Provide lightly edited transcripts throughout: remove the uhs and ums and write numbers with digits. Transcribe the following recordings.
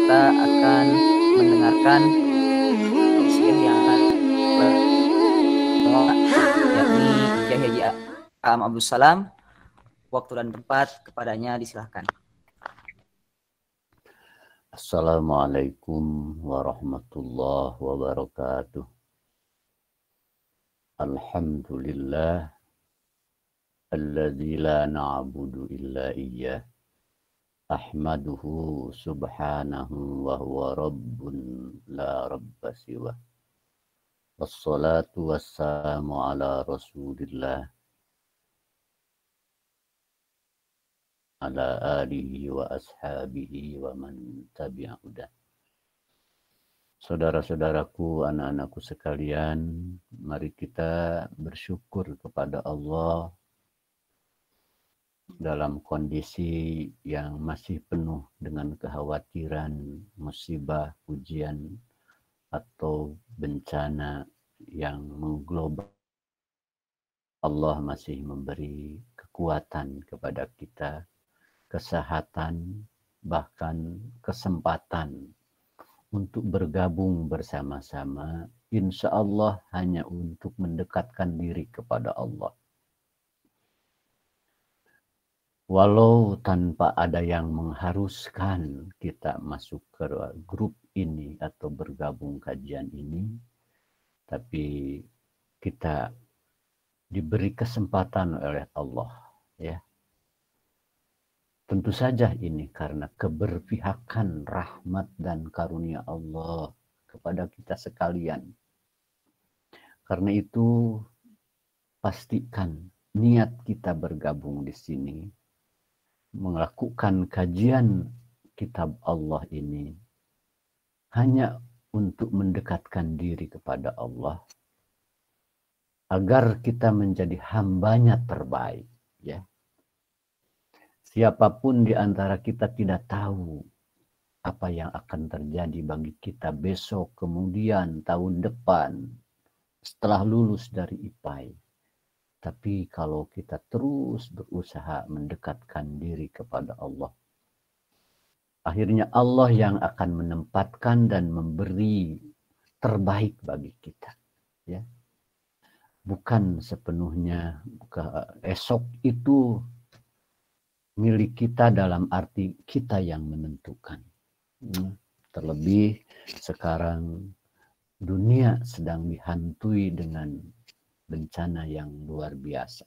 kita akan mendengarkan tausiah yang akan yakni Kiai Haji Aam Abdul Salam. Waktu dan tempat kepadanya disilahkan. Assalamualaikum warahmatullahi wabarakatuh. Alhamdulillah alladzi la na'budu illa iyyah. Ahmaduhu subhanahu wa huwa rabbun la rabba siwah. Wassalatu wassalamu ala rasulillah ala alihi wa ashabihi wa man tabi'ahudah. Saudara-saudaraku, anak-anakku sekalian, mari kita bersyukur kepada Allah dalam kondisi yang masih penuh dengan kekhawatiran, musibah, ujian, atau bencana yang mengglobal. Allah masih memberi kekuatan kepada kita, kesehatan, bahkan kesempatan untuk bergabung bersama-sama, insya Allah hanya untuk mendekatkan diri kepada Allah. Walau tanpa ada yang mengharuskan kita masuk ke grup ini atau bergabung kajian ini, tapi kita diberi kesempatan oleh Allah, ya. Tentu saja ini karena keberpihakan rahmat dan karunia Allah kepada kita sekalian. Karena itu pastikan niat kita bergabung di sini, melakukan kajian kitab Allah ini hanya untuk mendekatkan diri kepada Allah agar kita menjadi hambanya terbaik, ya. Siapapun di antara kita tidak tahu apa yang akan terjadi bagi kita besok, kemudian, tahun depan, setelah lulus dari IPAI. Tapi kalau kita terus berusaha mendekatkan diri kepada Allah, akhirnya Allah yang akan menempatkan dan memberi terbaik bagi kita, ya. Bukan sepenuhnya esok itu milik kita dalam arti kita yang menentukan. Terlebih sekarang dunia sedang dihantui dengan bencana yang luar biasa.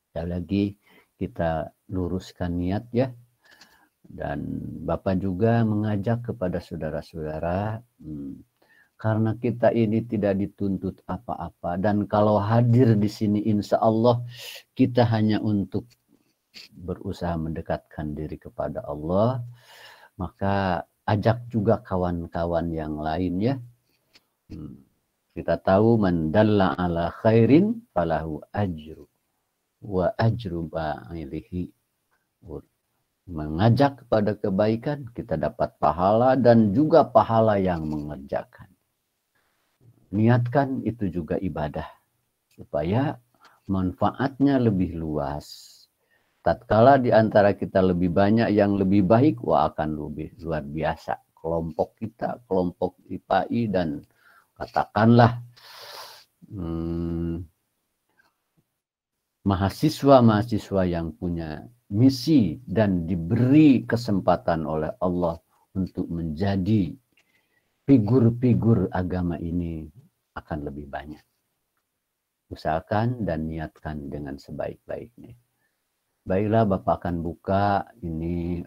Sekali lagi kita luruskan niat, ya. Dan Bapak juga mengajak kepada saudara-saudara, karena kita ini tidak dituntut apa-apa, dan kalau hadir di sini insya Allah kita hanya untuk berusaha mendekatkan diri kepada Allah, maka ajak juga kawan-kawan yang lain, ya. Kita tahu man dalla ala khairin falahu ajru wa ajru ba'ilihi. Mengajak kepada kebaikan kita dapat pahala dan juga pahala yang mengerjakan. Niatkan itu juga ibadah supaya manfaatnya lebih luas. Tatkala di antara kita lebih banyak yang lebih baik, wah akan lebih luar biasa. Kelompok kita, kelompok IPAI dan katakanlah mahasiswa-mahasiswa yang punya misi dan diberi kesempatan oleh Allah untuk menjadi figur-figur agama ini akan lebih banyak. Usahakan dan niatkan dengan sebaik-baiknya. Baiklah, Bapak akan buka ini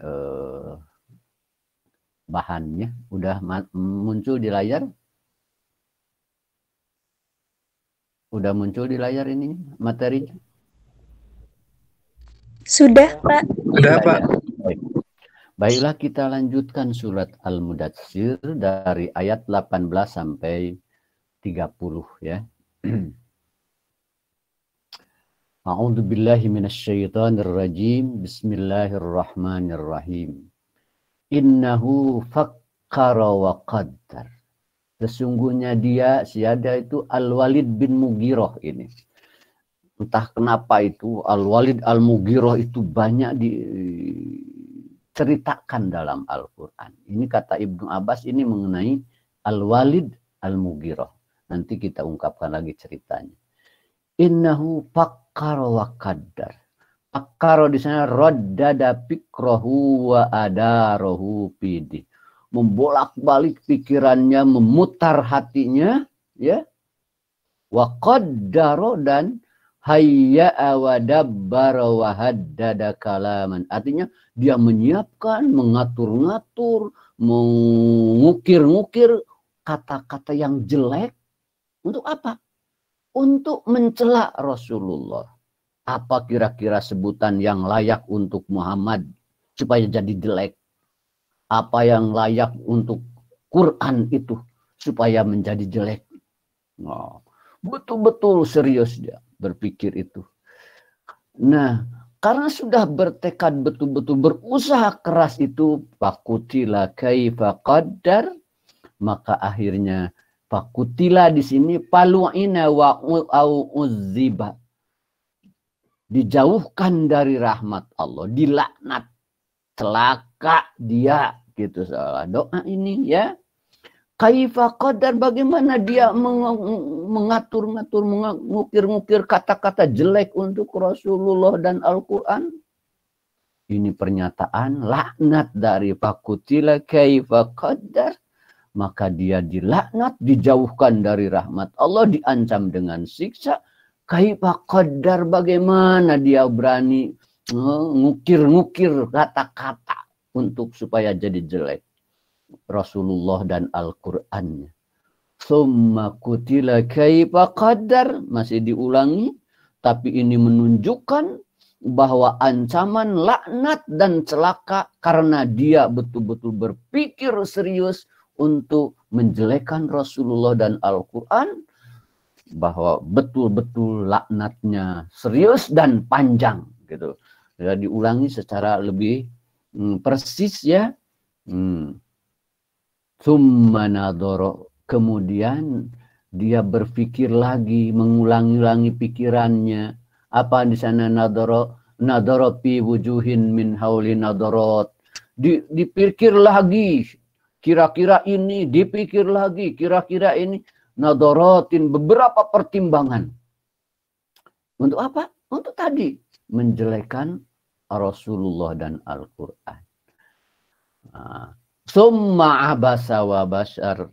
bahannya. Udah muncul di layar? Udah muncul di layar ini materinya? Sudah, Pak. Sudah, Pak. Baik. Baiklah, kita lanjutkan surat Al-Mudatsir dari ayat 18 sampai 30, ya. A'udzu billahi minasyaitonir rajim. Bismillahirrahmanirrahim. Innahu fakkara wa qaddar. Sesungguhnya dia, siada itu Al-Walid bin Mughirah ini. Entah kenapa itu Al-Walid Al-Mughirah itu banyak diceritakan dalam Al-Quran. Ini kata Ibnu Abbas ini mengenai Al-Walid Al-Mughirah. Nanti kita ungkapkan lagi ceritanya. Innahu fakkar wa qaddar. Fakkar di sana raddada fikrahu wa adarahu fidi. Membolak-balik pikirannya, memutar hatinya, ya. Wa qaddara dan hayya'a wa dabbara wa haddada kalaman. Artinya dia menyiapkan, mengatur-ngatur, mengukir-ngukir kata-kata yang jelek. Untuk apa? Untuk mencela Rasulullah. Apa kira-kira sebutan yang layak untuk Muhammad supaya jadi jelek? Apa yang layak untuk Quran itu supaya menjadi jelek? Oh, betul-betul serius dia berpikir itu. Nah, karena sudah bertekad betul-betul berusaha keras itu, fakutila kaifa qaddar, maka akhirnya fakutila di sini palu'ina wa uziba, dijauhkan dari rahmat Allah, dilaknat, celaka dia, gitu salah doa ini ya. Kaifa qadar, bagaimana dia mengatur-ngatur, mengukir-ngukir kata-kata jelek untuk Rasulullah dan Al-Quran. Ini pernyataan laknat dari fakutila kaifa qadar. Maka dia dilaknat, dijauhkan dari rahmat Allah, diancam dengan siksa. Kaifa qadar, bagaimana dia berani ngukir-ngukir kata-kata untuk supaya jadi jelek Rasulullah dan Al-Qur'annya. Summa kutila kaifa qadar, masih diulangi, tapi ini menunjukkan bahwa ancaman laknat dan celaka karena dia betul-betul berpikir serius untuk menjelekkan Rasulullah dan Al-Qur'an, bahwa betul-betul laknatnya serius dan panjang gitu. Ya, diulangi secara lebih persis ya. Summa nadoro, kemudian dia berpikir lagi, mengulangi-ulangi pikirannya. Apa di sana nadoro? Nadoro fi wujuhin min hauli nadorot. Dipikir lagi, kira-kira ini, dipikir lagi, kira-kira ini. Nadorotin, beberapa pertimbangan. Untuk apa? Untuk tadi, menjelekan Rasulullah dan Al-Quran. Summa abasa wa basar.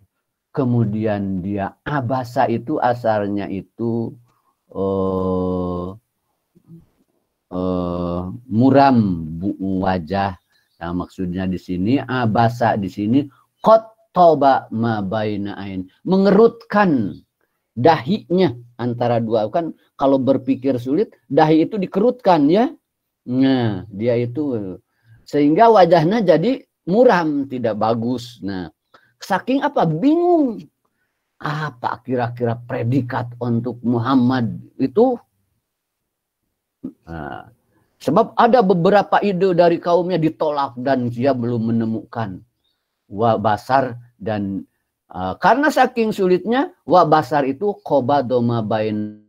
Kemudian dia abasa itu asalnya itu muram wajah. Nah, maksudnya di sini abasa di sini qotoba ma baina ain, mengerutkan dahinya antara dua. Kan kalau berpikir sulit, dahi itu dikerutkan ya. Nah, dia itu sehingga wajahnya jadi muram, tidak bagus. Nah, saking apa? Bingung. Apa kira-kira predikat untuk Muhammad itu? Nah, sebab ada beberapa ide dari kaumnya ditolak dan dia belum menemukan. Wa basar dan karena saking sulitnya, wa basar itu qobadoma bain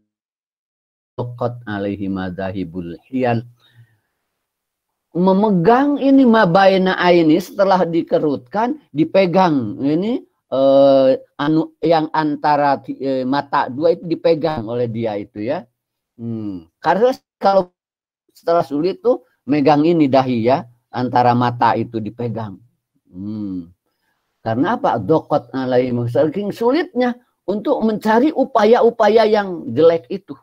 qad alaihi madahibul hiyal, memegang ini mabaina ini setelah dikerutkan, dipegang ini yang antara mata dua itu dipegang oleh dia itu ya. Karena kalau setelah sulit tuh megang ini dahi ya, antara mata itu dipegang. Karena apa? Dokot alaihi, saking sulitnya untuk mencari upaya-upaya yang jelek itu.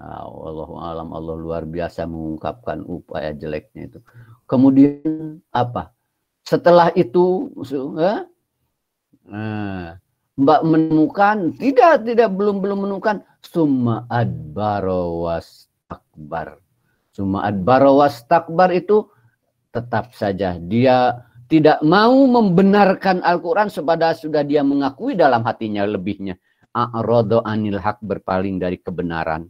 Wallahu alam, Allah luar biasa mengungkapkan upaya jeleknya itu. Kemudian apa? Setelah itu Mbak menemukan belum menemukan summa adbara wastakbar. Summa adbara wastakbar itu tetap saja dia tidak mau membenarkan Al-Quran sudah dia mengakui dalam hatinya lebihnya. A'rada anil haq, berpaling dari kebenaran.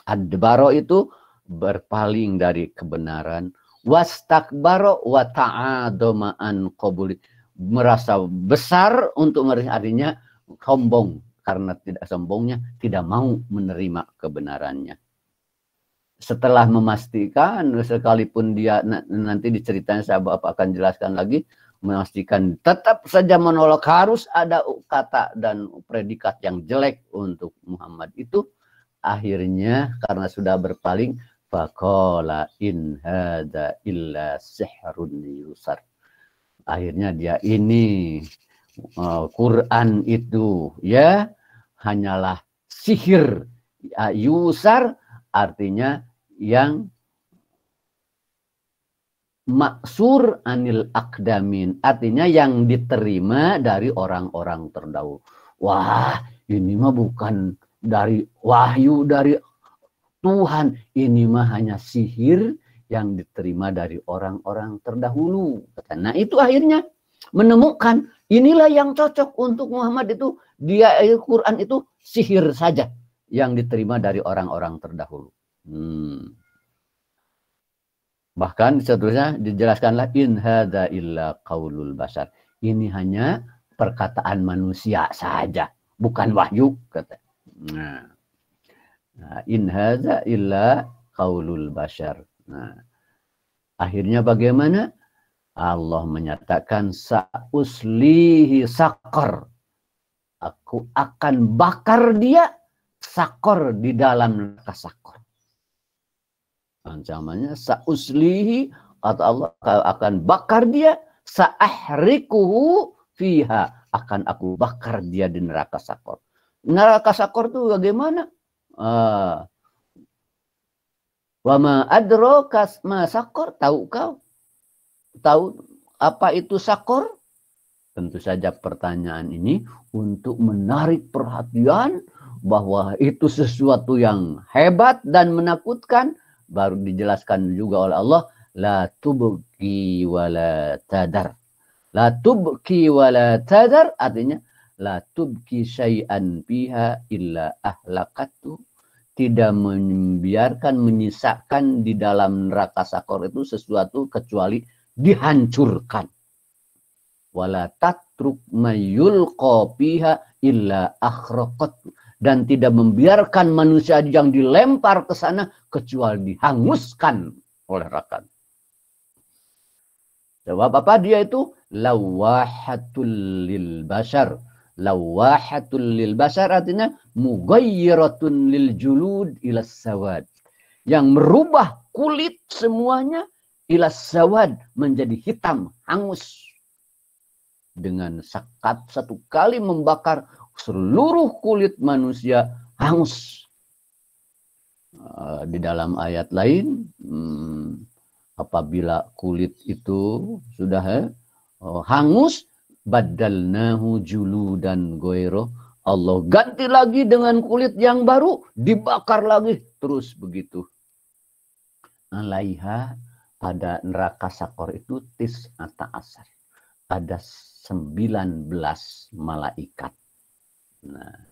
Adbaro itu berpaling dari kebenaran. Wastakbaro wa ta'adoma an qabuli, merasa besar untuk artinya sombong, karena tidak sombongnya tidak mau menerima kebenarannya. setelah memastikan, sekalipun dia nanti diceritain saya Bapak akan jelaskan lagi, memastikan tetap saja menolak, harus ada kata dan predikat yang jelek untuk Muhammad itu, akhirnya karena sudah berpaling, faqala in hadza illa sihrun yusar. Akhirnya dia ini Quran itu ya hanyalah sihir, yusar artinya yang maksur anil akdamin, artinya yang diterima dari orang-orang terdahulu. Wah, ini mah bukan dari wahyu dari Tuhan, ini mah hanya sihir yang diterima dari orang-orang terdahulu. Nah itu akhirnya menemukan inilah yang cocok untuk Muhammad itu, dia Al-Quran itu sihir saja yang diterima dari orang-orang terdahulu. Bahkan seterusnya dijelaskanlah in hadza illa qaulul basar. Ini hanya perkataan manusia saja, bukan wahyu, kata. Nah, in hadza illa qaulul basar. Nah, akhirnya bagaimana? Allah menyatakan sa'uslihi sakor. Aku akan bakar dia sakor, di dalam neraka sakor. Ancamannya sa'uslihi, kata Allah akan bakar dia, sa'ahrikuhu fiha, akan aku bakar dia di neraka sakor. Neraka sakor itu bagaimana? Wa ma adraka ma sakor, tahu kau? Tahu apa itu sakor? Tentu saja pertanyaan ini untuk menarik perhatian bahwa itu sesuatu yang hebat dan menakutkan. Baru dijelaskan juga oleh Allah, la tubqi wa la tadar. La tubqi wa la tadar artinya la tubqi syai'an biha illa ahlakatu. Tidak membiarkan, menyisakan di dalam neraka sakor itu sesuatu kecuali dihancurkan. Wala tatruk mayulqa biha illa akhraqatu. Dan tidak membiarkan manusia yang dilempar ke sana kecuali dihanguskan oleh neraka. Sebab apa dia itu? Lawahatul lil bashar. Lawahatul lil bashar artinya mughayyiratun lil julud ila sawad. Yang merubah kulit semuanya ila sawad, menjadi hitam, hangus. Dengan sakat satu kali membakar, seluruh kulit manusia hangus. Di dalam ayat lain, apabila kulit itu sudah hangus, badalnahu juludan goiro, Allah ganti lagi dengan kulit yang baru, dibakar lagi, terus begitu. Alaiha, pada neraka sakor itu tis'ata asar, ada 19 malaikat. Nah,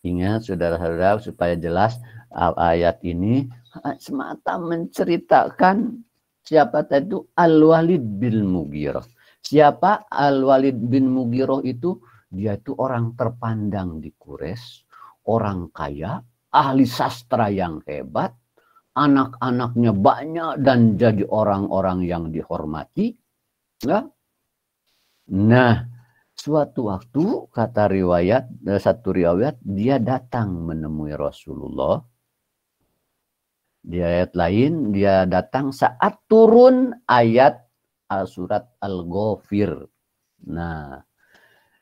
ingat saudara-saudara supaya jelas, ayat ini semata menceritakan siapa tadi Al-Walid bin Mughirah. Siapa Al-Walid bin Mughirah itu? Dia itu orang terpandang di Quraisy, orang kaya, ahli sastra yang hebat, anak-anaknya banyak dan jadi orang-orang yang dihormati. Ya. Nah, suatu waktu, kata riwayat, satu riwayat, dia datang menemui Rasulullah. Di ayat lain, dia datang saat turun ayat surat Al-Ghafir. Nah,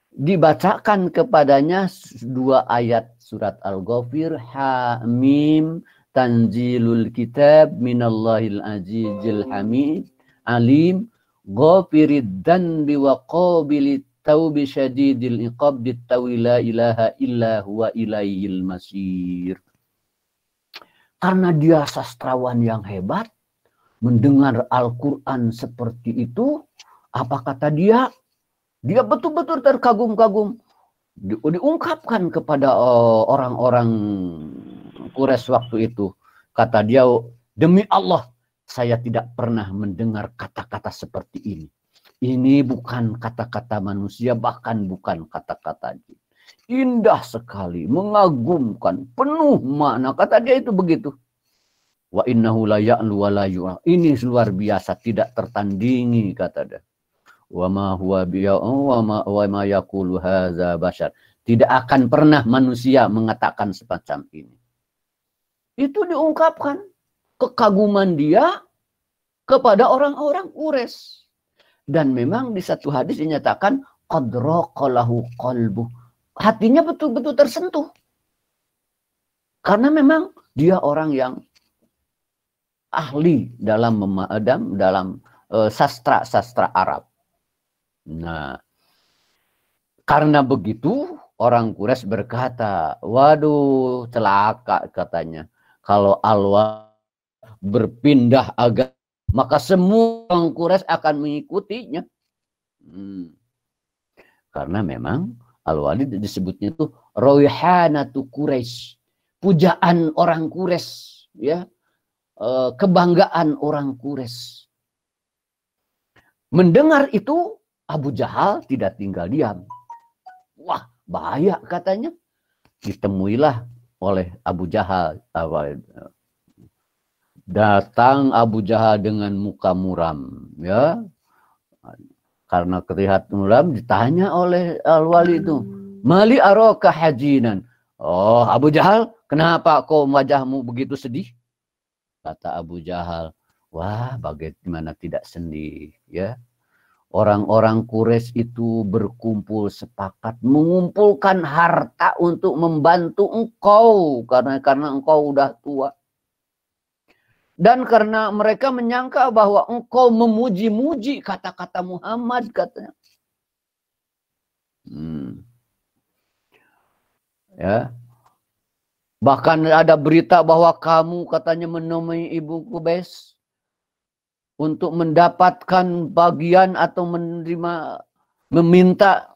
dibacakan kepadanya 2 ayat surat Al-Ghafir, Hamim, Tanzilul Kitab Minallahil Azizil Hamid, Alim, Ghafirid Danbi wa Qabilit Taubi Syadidil Iqab Dittawi la ilaha illa huwa ilaihil masir. Karena dia sastrawan yang hebat, mendengar Al-Quran seperti itu, apa kata dia? Dia betul-betul terkagum-kagum. Diungkapkan kepada orang-orang Quraisy waktu itu. Kata dia, demi Allah, saya tidak pernah mendengar kata-kata seperti ini. Ini bukan kata-kata manusia, bahkan bukan kata-kata jin. Indah sekali, mengagumkan, penuh makna. Kata dia itu begitu. Wa innahu la ya'lu wa la yu'la. Ini luar biasa, tidak tertandingi, kata dia. Wa ma huwa wa ma yaqulu hadza bashar. Tidak akan pernah manusia mengatakan semacam ini. Itu diungkapkan kekaguman dia kepada orang-orang Quraisy. Dan memang di satu hadis dinyatakan qad raqalahu qalbu. Hatinya betul-betul tersentuh. Karena memang dia orang yang ahli dalam sastra-sastra Arab. Nah, karena begitu orang Quraisy berkata, waduh celaka katanya. Kalau Al-Walid berpindah agama, maka semua orang Quraisy akan mengikutinya. Karena memang Al-Walid disebutnya itu Raihanatu Quraisy, pujaan orang Quraisy, ya, kebanggaan orang Quraisy. Mendengar itu Abu Jahal tidak tinggal diam. Wah, bahaya katanya. Ditemuilah oleh Abu Jahal. Datang Abu Jahal dengan muka muram, ya. Karena terlihat muram, ditanya oleh Al-Walid itu, "Mali araka hajinan?" Oh, Abu Jahal, kenapa kau wajahmu begitu sedih? Kata Abu Jahal, wah, bagaimana tidak sedih, ya. Orang-orang Quraisy itu berkumpul sepakat mengumpulkan harta untuk membantu engkau karena engkau udah tua. Dan karena mereka menyangka bahwa engkau memuji-muji kata-kata Muhammad katanya. Ya. Bahkan ada berita bahwa kamu katanya menemui Ibu Qubais untuk mendapatkan bagian atau meminta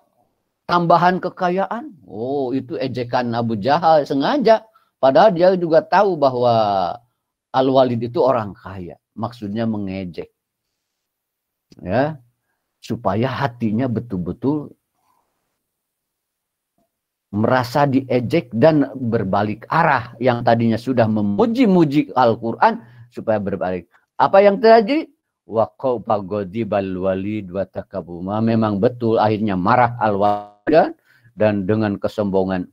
tambahan kekayaan. Oh, itu ejekan Abu Jahal sengaja. Padahal dia juga tahu bahwa Al-Walid itu orang kaya. Maksudnya mengejek. Ya, supaya hatinya betul-betul merasa diejek dan berbalik arah. Yang tadinya sudah memuji-muji Al-Quran supaya berbalik. Apa yang terjadi? Waqafa ghadibal Walid wa takabuma. Memang betul akhirnya marah Al-Walid dan dengan kesombongan.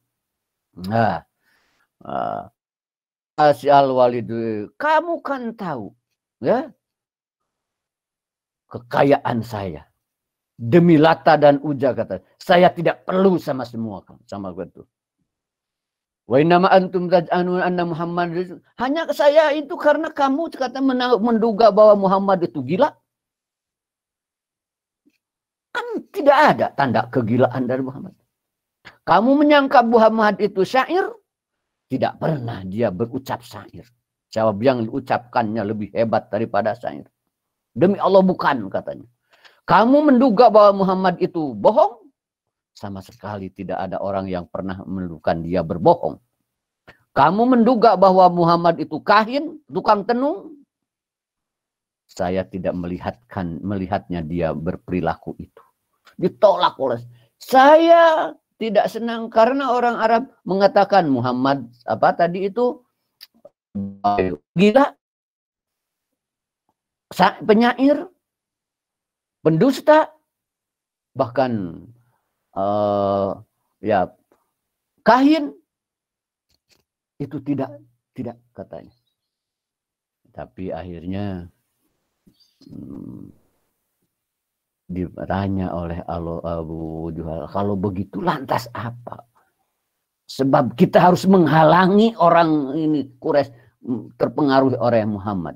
Si Al-Walid, kamu kan tahu, ya, kekayaan saya. Demi Lata dan Uja kata, saya tidak perlu sama semua sama gue tuh. Wa innama antum taj'anun anna Muhammad, hanya saya itu karena kamu kata menduga bahwa Muhammad itu gila. Kan tidak ada tanda kegilaan dari Muhammad. Kamu menyangka Muhammad itu syair, tidak pernah dia berucap syair. Jawab yang diucapkannya lebih hebat daripada syair. Demi Allah bukan katanya. Kamu menduga bahwa Muhammad itu bohong? Sama sekali tidak ada orang yang pernah mendudukan dia berbohong. Kamu menduga bahwa Muhammad itu kahin, tukang tenung? Saya tidak melihatnya dia berperilaku itu. Ditolak oleh saya tidak senang karena orang Arab mengatakan Muhammad apa tadi itu gila, penyair, pendusta, bahkan ya kahin. Itu tidak katanya. Tapi akhirnya ditanya oleh Abu Jahal, kalau begitu lantas apa? Sebab kita harus menghalangi orang ini Quraisy terpengaruh oleh Muhammad.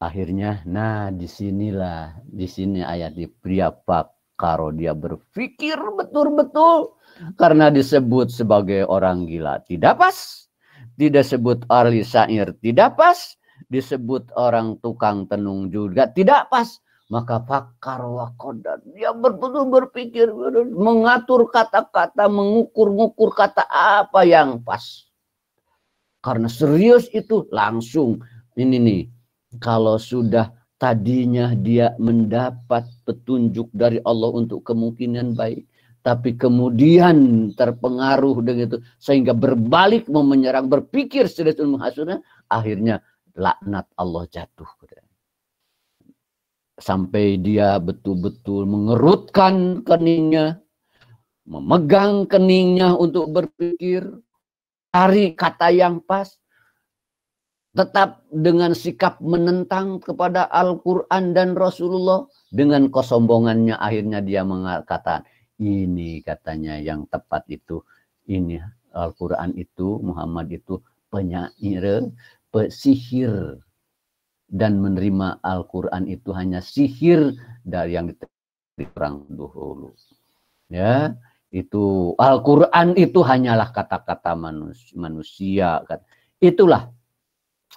Akhirnya, di sini ayat di pria Karo dia berpikir betul-betul karena disebut sebagai orang gila tidak pas, tidak sebut ahli syair tidak pas, disebut orang tukang tenung juga tidak pas, maka fakar wa qadar dia betul-betul berpikir, mengatur kata-kata, mengukur-ngukur kata apa yang pas. Karena serius itu langsung ini nih, kalau sudah tadinya dia mendapat petunjuk dari Allah untuk kemungkinan baik. tapi kemudian terpengaruh dengan itu sehingga berbalik mau menyerang, berpikir serius menghasutnya, akhirnya laknat Allah jatuh. Sampai dia betul-betul mengerutkan keningnya, memegang keningnya untuk berpikir, cari kata yang pas, tetap dengan sikap menentang kepada Al-Quran dan Rasulullah. Dengan kesombongannya akhirnya dia mengatakan, ini katanya yang tepat itu, ini Al-Quran itu, Muhammad itu penyair, pesihir. Dan menerima Al-Quran itu hanya sihir dari yang di perang dahulu. Ya, itu Al-Quran itu hanyalah kata-kata manusia. Itulah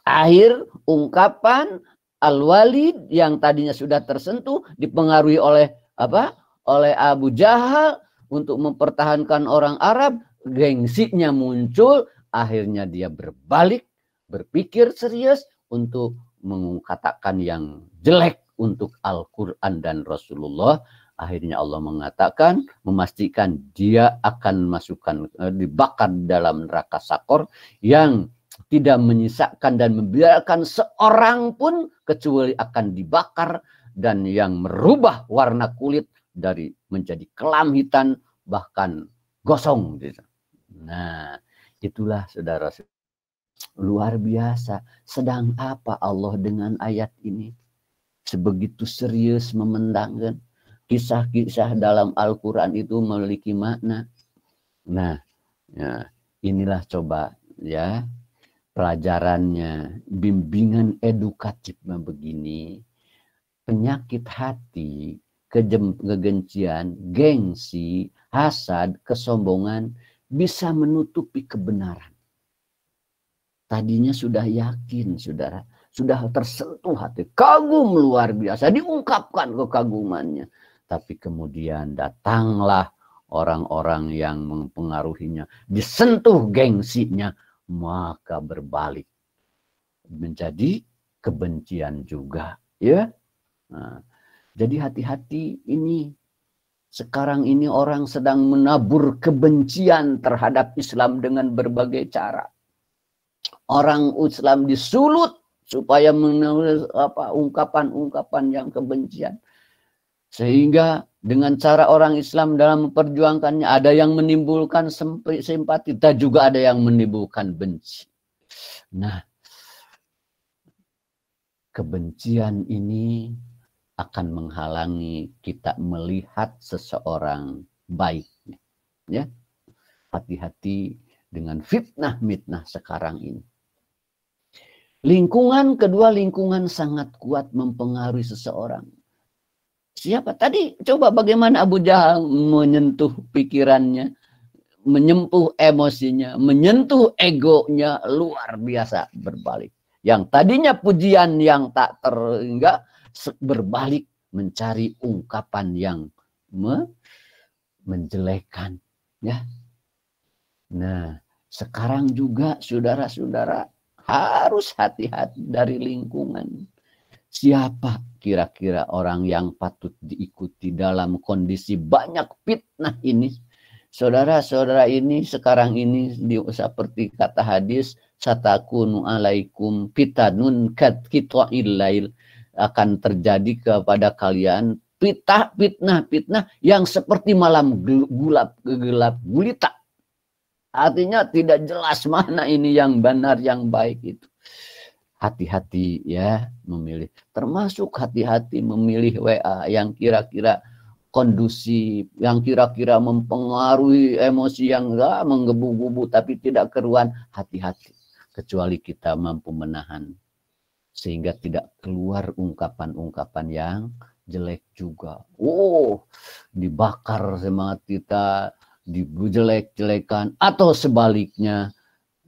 akhir ungkapan Al-Walid yang tadinya sudah tersentuh, dipengaruhi oleh apa? Oleh Abu Jahal untuk mempertahankan orang Arab, gengsinya muncul, akhirnya dia berbalik, berpikir serius untuk mengatakan yang jelek untuk Al-Quran dan Rasulullah. Akhirnya Allah mengatakan, memastikan dia akan masukkan, dibakar dalam neraka Sakor yang tidak menyisakan dan membiarkan seorang pun kecuali akan dibakar, dan yang merubah warna kulit dari menjadi kelam hitam bahkan gosong. Nah, itulah saudara, luar biasa. Sedang apa Allah dengan ayat ini? Sebegitu serius memandangkan kisah-kisah dalam Al-Quran itu memiliki makna. Nah, ya, inilah coba ya pelajarannya, bimbingan edukatif begini. Penyakit hati, kebencian, gengsi, hasad, kesombongan bisa menutupi kebenaran. Tadinya sudah yakin, saudara, sudah tersentuh hati, kagum luar biasa, diungkapkan kekagumannya. Tapi kemudian datanglah orang-orang yang mempengaruhinya, disentuh gengsinya, maka berbalik menjadi kebencian juga, ya. Nah, jadi hati-hati ini. Sekarang ini orang sedang menabur kebencian terhadap Islam dengan berbagai cara. Orang Islam disulut supaya menulis ungkapan-ungkapan yang kebencian. Sehingga dengan cara orang Islam dalam memperjuangkannya, ada yang menimbulkan simpati, dan juga ada yang menimbulkan benci. Nah, kebencian ini akan menghalangi kita melihat seseorang baik. Ya, hati-hati dengan fitnah-mitnah sekarang ini. Lingkungan kedua, lingkungan sangat kuat mempengaruhi seseorang. Siapa? Tadi coba bagaimana Abu Jahal menyentuh pikirannya, menyempuh emosinya, menyentuh egonya, luar biasa berbalik. Yang tadinya pujian yang tak terhingga, berbalik mencari ungkapan yang menjelekan. Ya. Nah, sekarang juga saudara-saudara harus hati-hati dari lingkungan. Siapa kira-kira orang yang patut diikuti dalam kondisi banyak fitnah ini? Saudara-saudara ini sekarang ini seperti kata hadis, satakunu alaikum fitanun qita'il lail, akan terjadi kepada kalian fitnah yang seperti malam gelap gulita. Artinya tidak jelas mana ini yang benar, yang baik itu. Hati-hati ya memilih. Termasuk hati-hati memilih WA yang kira-kira kondusif, yang kira-kira mempengaruhi emosi yang menggebu-gebu tapi tidak keruan. Hati-hati. Kecuali kita mampu menahan. Sehingga tidak keluar ungkapan-ungkapan yang jelek juga. Oh, dibakar semangat kita, dijelek-jelekan, atau sebaliknya.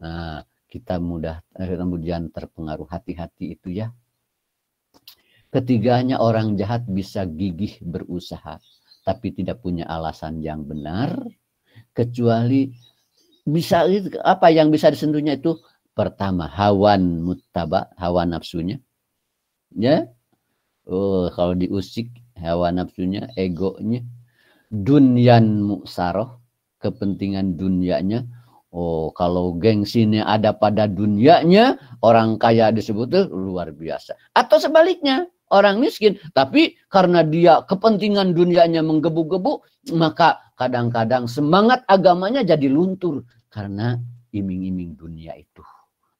Nah, kita mudah kemudian terpengaruh. Hati-hati itu ya. Ketiganya, orang jahat bisa gigih berusaha, tapi tidak punya alasan yang benar, kecuali bisa apa yang bisa disentuhnya itu. Pertama, hawan muttaba, hawa nafsunya. Ya. Oh, kalau diusik hawa nafsunya, egonya. dunyan mu'saroh, kepentingan dunianya. Oh, kalau gengsinya ada pada dunianya, orang kaya disebut itu luar biasa. Atau sebaliknya, orang miskin, tapi karena dia kepentingan dunianya menggebu-gebu, maka kadang-kadang semangat agamanya jadi luntur karena iming-iming dunia itu.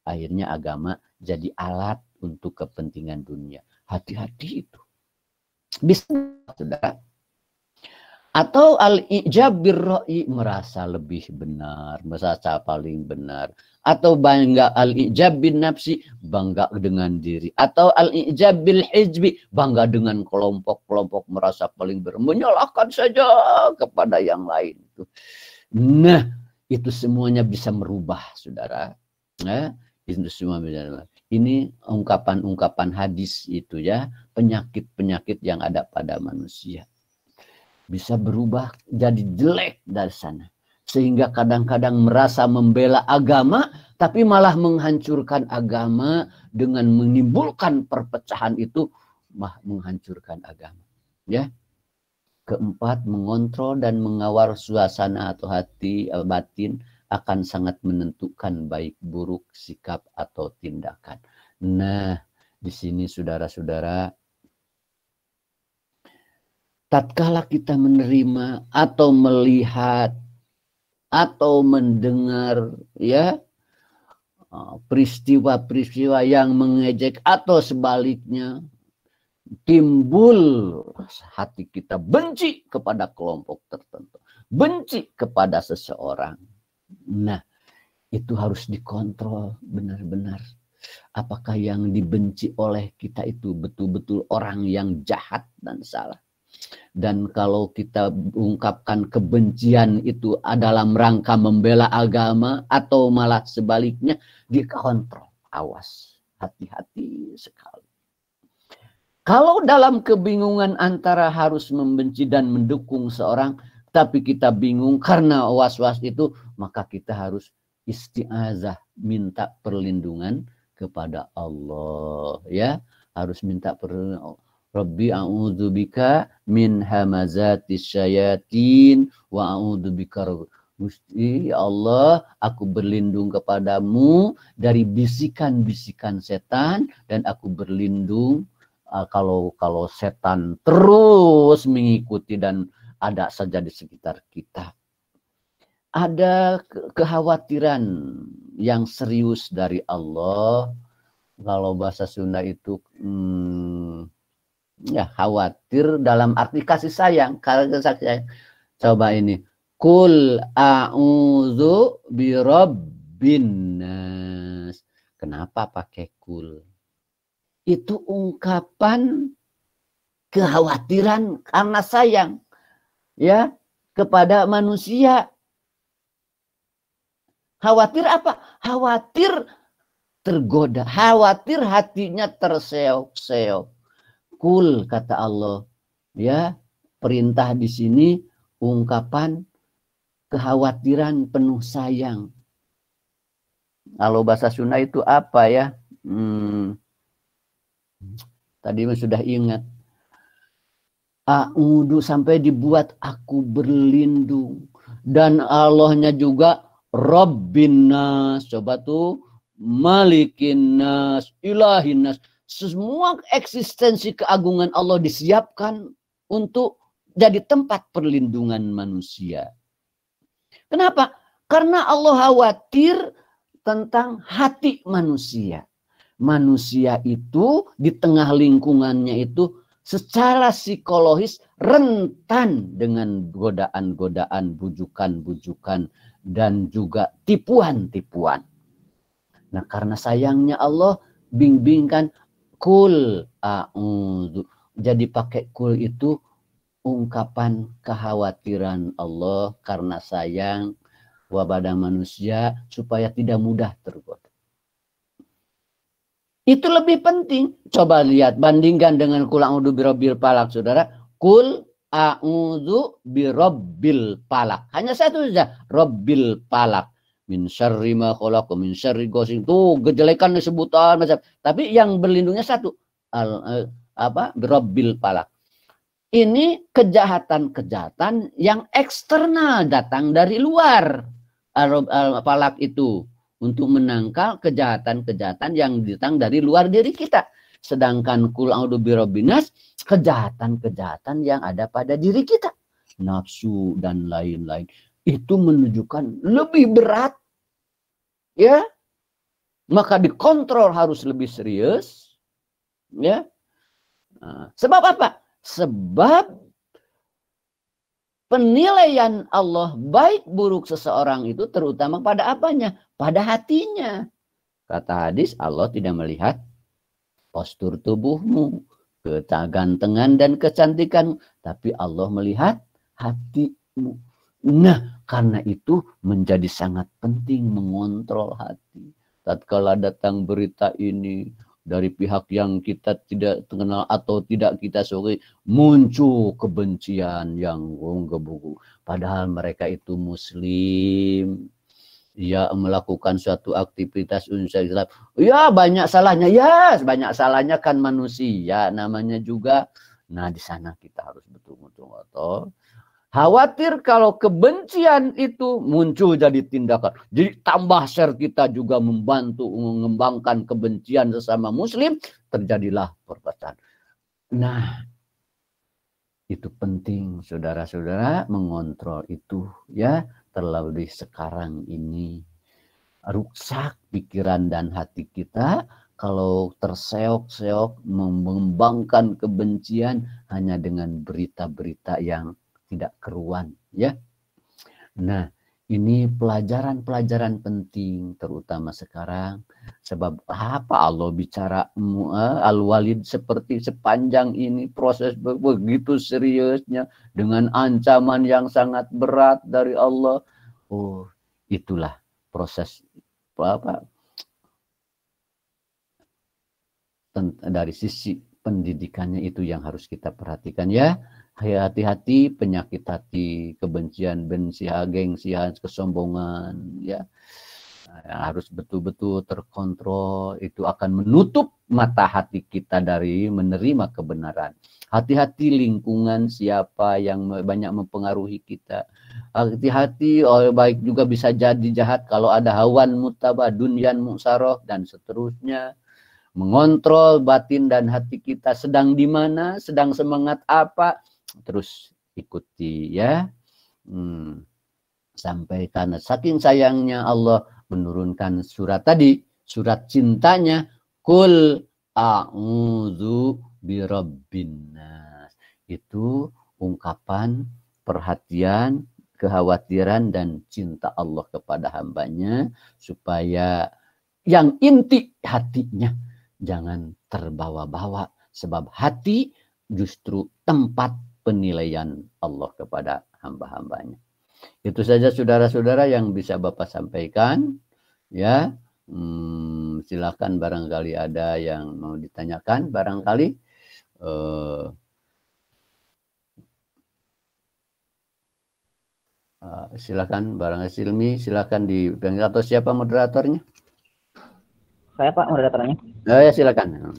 Akhirnya agama jadi alat untuk kepentingan dunia. Hati-hati itu. Bisa, saudara. Atau al-ijab birra'i, merasa lebih benar, merasa paling benar. Atau bangga al-ijab bin nafsi, bangga dengan diri. Atau al-ijab bil hizbi, bangga dengan kelompok-kelompok, merasa paling benar. Menyalahkan saja kepada yang lain. Nah, itu semuanya bisa merubah, saudara. Nah, itu semua bisa. Ini ungkapan-ungkapan hadis itu ya, penyakit-penyakit yang ada pada manusia. Bisa berubah jadi jelek dari sana. Sehingga kadang-kadang merasa membela agama, tapi malah menghancurkan agama dengan menimbulkan perpecahan itu, menghancurkan agama. Ya. Keempat, mengontrol dan mengawal suasana atau hati batin akan sangat menentukan baik buruk sikap atau tindakan. Nah, di sini saudara-saudara, tatkala kita menerima atau melihat atau mendengar ya peristiwa-peristiwa yang mengejek atau sebaliknya, timbul hati kita benci kepada kelompok tertentu, benci kepada seseorang. Nah, itu harus dikontrol benar-benar. Apakah yang dibenci oleh kita itu betul-betul orang yang jahat dan salah? Dan kalau kita ungkapkan kebencian itu dalam rangka membela agama atau malah sebaliknya, dikontrol. Awas, hati-hati sekali. Kalau dalam kebingungan antara harus membenci dan mendukung seorang, tapi kita bingung karena was-was itu, maka kita harus isti'azah, minta perlindungan kepada Allah. Ya, harus minta perlindungan. Rabbi a'udzubika min hamazatis syayatin wa a'udzubika. Gusti Allah, aku berlindung kepadamu dari bisikan-bisikan setan, dan aku berlindung kalau setan terus mengikuti dan ada saja di sekitar kita. Ada kekhawatiran yang serius dari Allah. Kalau bahasa Sunda itu ya khawatir dalam arti kasih sayang. Coba ini. Kul a'udzu birabbin nas. Kenapa pakai kul? Itu ungkapan kekhawatiran karena sayang ya kepada manusia. Khawatir apa? Khawatir tergoda, khawatir hatinya terseok-seok. Kul, kata Allah, ya, perintah di sini ungkapan kekhawatiran penuh sayang. Kalau bahasa Sunda itu apa ya? Tadi sudah ingat. A'udzu, sampai dibuat aku berlindung. Dan Allahnya juga Rabbin nas. Coba tuh, Malikin nas, Ilahin nas. Semua eksistensi keagungan Allah disiapkan untuk jadi tempat perlindungan manusia. Kenapa? Karena Allah khawatir tentang hati manusia. Manusia itu di tengah lingkungannya itu secara psikologis rentan dengan godaan-godaan, bujukan-bujukan, dan juga tipuan-tipuan. Nah, karena sayangnya Allah bimbingkan kul a'udzu. Jadi pakai kul itu ungkapan kekhawatiran Allah karena sayang kepada manusia supaya tidak mudah tergoda. Itu lebih penting. Coba lihat, bandingkan dengan kul a'udzu birabbil falaq, saudara. Kul a'udzu birabbil falaq. Hanya satu saja, rabbil falaq. Min syarri ma khalaq, min syarri ghasiqin. Tuh kejelekan disebutan macam. Tapi yang berlindungnya satu. Birabbil falaq. ini kejahatan-kejahatan yang eksternal datang dari luar. Falak itu untuk menangkal kejahatan-kejahatan yang datang dari luar diri kita. Sedangkan kul a'udzu birabbinas, kejahatan-kejahatan yang ada pada diri kita. Nafsu dan lain-lain. Itu menunjukkan lebih berat. Ya. Maka dikontrol harus lebih serius. Ya. Nah, sebab apa? Sebab penilaian Allah baik buruk seseorang itu terutama pada apanya? Pada hatinya. Kata hadis, Allah tidak melihat postur tubuhmu, kegantengan dan kecantikan, tapi Allah melihat hatimu. Nah, karena itu menjadi sangat penting mengontrol hati. Tatkala datang berita ini dari pihak yang kita tidak kenal atau tidak kita sukai, muncul kebencian yang menggebu-gebu. Padahal mereka itu muslim. Ia melakukan suatu aktivitas unsur Islam. Ya banyak salahnya. Ya banyak salahnya kan manusia namanya juga. Nah di sana kita harus betul-betul khawatir kalau kebencian itu muncul jadi tindakan. Jadi tambah share kita juga membantu mengembangkan kebencian sesama muslim. Terjadilah perpecahan. Nah itu penting saudara-saudara mengontrol itu ya. Terlalu sekarang ini rusak pikiran dan hati kita kalau terseok-seok mengembangkan kebencian hanya dengan berita-berita yang tidak keruan ya. Nah, ini pelajaran-pelajaran penting terutama sekarang sebab apa Allah bicara Al-Walid seperti sepanjang ini proses begitu seriusnya dengan ancaman yang sangat berat dari Allah. Oh, itulah proses apa dari sisi pendidikannya itu yang harus kita perhatikan ya. Hati-hati penyakit hati, kebencian, benci, gengsian, kesombongan ya. Harus betul-betul terkontrol. Itu akan menutup mata hati kita dari menerima kebenaran. Hati-hati lingkungan siapa yang banyak mempengaruhi kita. Hati-hati baik juga bisa jadi jahat kalau ada hawan mutabah, dunyan musaroh dan seterusnya. Mengontrol batin dan hati kita sedang di mana, sedang semangat apa, terus ikuti ya. Sampai karena saking sayangnya Allah menurunkan surat tadi, surat cintanya, Qul a'udzu birabbin nas. Itu ungkapan perhatian, kekhawatiran dan cinta Allah kepada hambanya supaya yang inti hatinya jangan terbawa-bawa sebab hati justru tempat penilaian Allah kepada hamba-hambanya. Itu saja saudara-saudara yang bisa Bapak sampaikan ya. Silakan barangkali ada yang mau ditanyakan barangkali silakan barangkali Silmi silakan dipanggil atau siapa moderatornya? Saya Pak moderatornya. Ya silakan.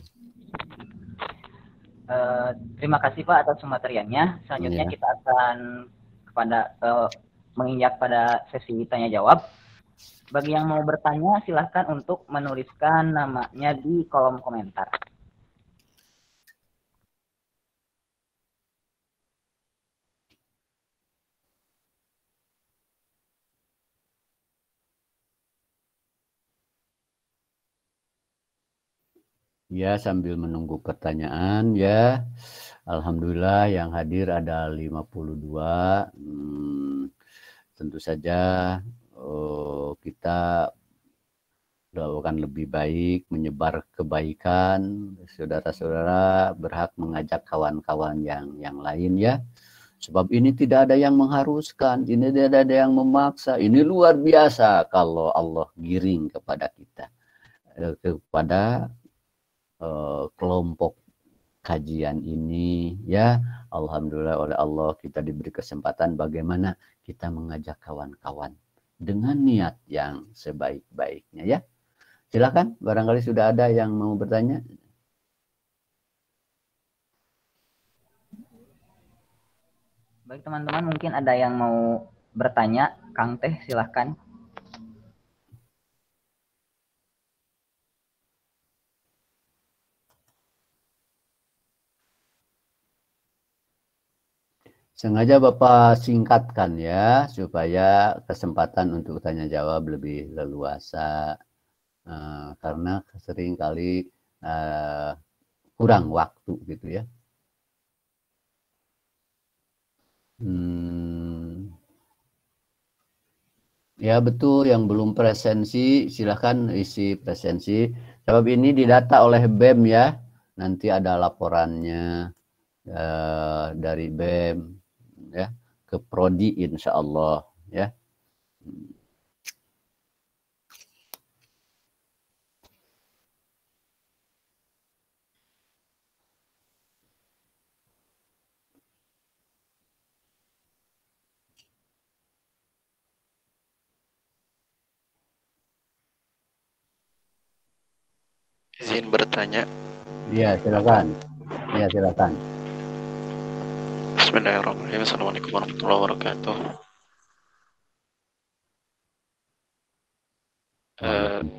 Terima kasih Pak atas materiannya. Selanjutnya kita akan menginjak pada sesi tanya jawab. Bagi yang mau bertanya silahkan untuk menuliskan namanya di kolom komentar. Ya, sambil menunggu pertanyaan ya. Alhamdulillah yang hadir ada 52. Tentu saja kita doakan lebih baik, menyebar kebaikan. Saudara-saudara berhak mengajak kawan-kawan yang lain ya. Sebab ini tidak ada yang mengharuskan, ini tidak ada yang memaksa. Ini luar biasa kalau Allah giring kepada kita. Kepada kelompok kajian ini ya. Alhamdulillah oleh Allah kita diberi kesempatan bagaimana kita mengajak kawan-kawan dengan niat yang sebaik-baiknya ya. Silakan barangkali sudah ada yang mau bertanya. Baik teman-teman, mungkin ada yang mau bertanya. Kang Teh, silahkan. Sengaja Bapak singkatkan ya, supaya kesempatan untuk tanya jawab lebih leluasa. Karena sering kali kurang waktu gitu ya. Ya betul, yang belum presensi silahkan isi presensi. Sebab ini didata oleh BEM ya. Nanti ada laporannya dari BEM ya ke Prodi insya Allah ya. Izin bertanya. Iya silakan. Iya silakan. Bismillahirrahmanirrahim. Assalamualaikum warahmatullahi wabarakatuh.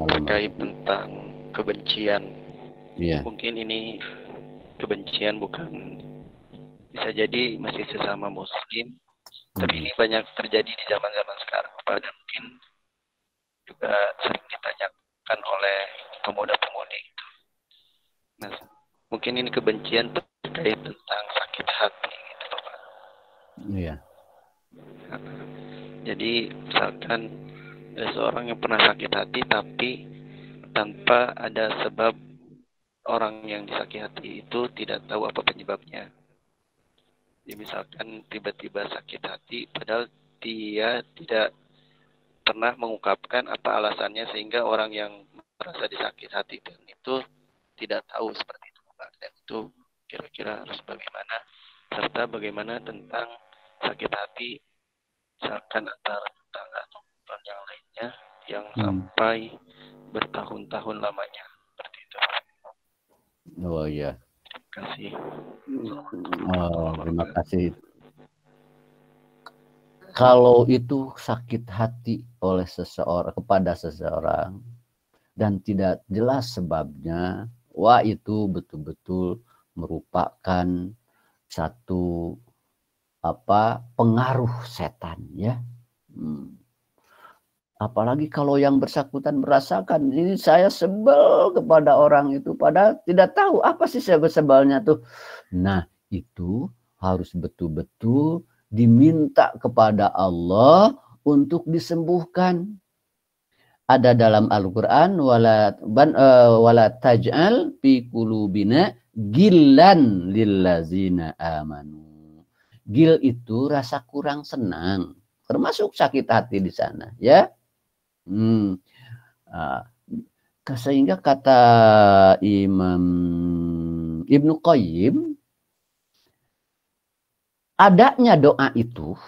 Terkait tentang kebencian. Iya. Mungkin ini kebencian bukan, bisa jadi masih sesama muslim, tapi ini banyak terjadi di zaman-zaman sekarang. Pada mungkin juga sering ditanyakan oleh pemuda-pemudi. Nah, mungkin ini kebencian terkait tentang sakit hati gitu loh, Pak. Iya. Jadi misalkan ada seorang yang pernah sakit hati tapi tanpa ada sebab, orang yang disakiti hati itu tidak tahu apa penyebabnya. Jadi misalkan tiba-tiba sakit hati padahal dia tidak pernah mengungkapkan apa alasannya, sehingga orang yang merasa disakiti hati itu tidak tahu seperti itu, Pak. Dan itu kira-kira harus bagaimana, serta bagaimana tentang sakit hati misalkan antara tetangga atau yang lainnya yang sampai bertahun-tahun lamanya seperti itu. Oh iya. Terima kasih. Terima kasih. Kalau itu sakit hati oleh seseorang kepada seseorang dan tidak jelas sebabnya, wah itu betul-betul merupakan satu pengaruh setan ya. Apalagi kalau yang bersangkutan merasakan, ini saya sebel kepada orang itu, padahal tidak tahu apa sih sebalnya tuh. Nah itu harus betul-betul diminta kepada Allah untuk disembuhkan. Ada dalam Al-Quran, wala taj'al fi qulubina gillan lillazina amanu. Gil itu rasa kurang senang, termasuk sakit hati di sana ya. Sehingga kata Imam Ibnu Qayyim, adanya doa itu